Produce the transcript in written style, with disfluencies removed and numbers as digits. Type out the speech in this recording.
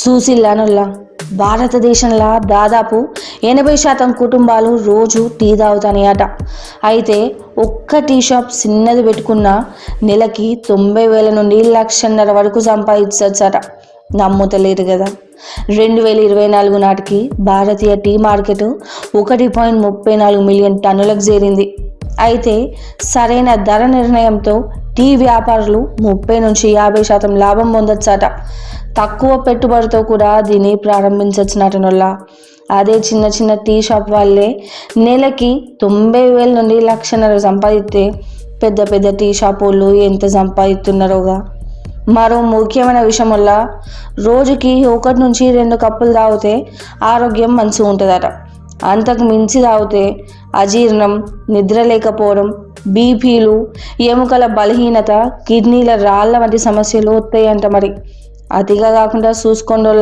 సూసిల్లానుల్లా భారతదేశంలో దాదాపు 80% కుటుంబాలు రోజు టీ తాగుతాయట. అయితే ఒక్క టీ షాప్ చిన్నది పెట్టుకున్న నెలకి 90,000 నుండి 1,50,000 వరకు సంపాదించవచ్చట. నమ్ముతలేరు కదా. 2024 నాటికి భారతీయ టీ మార్కెట్ 1.34 మిలియన్ టన్నులకు చేరింది. అయితే సరైన ధర నిర్ణయంతో టీ వ్యాపారులు 30 నుంచి 50% లాభం పొందొచ్చట. తక్కువ పెట్టుబడితో కూడా దీన్ని ప్రారంభించవచ్చునటనుల్లా. అదే చిన్న చిన్న టీ షాప్ వాళ్ళే నెలకి 90,000 నుండి 1,50,000 సంపాదిస్తే పెద్ద పెద్ద టీ షాప్ వాళ్ళు ఎంత సంపాదిస్తున్నారోగా. మరో ముఖ్యమైన విషయం వల్ల రోజుకి 1 నుంచి 2 కప్పులు తాగితే ఆరోగ్యం మంచిగా ఉంటుందట. అంతకు మించి తాగితే అజీర్ణం, నిద్ర లేకపోవడం, బీపీలు, ఎముకల బలహీనత, కిడ్నీల రాళ్ళ వంటి సమస్యలు వస్తాయంట. మరి అతిగా కాకుండా చూసుకోండి.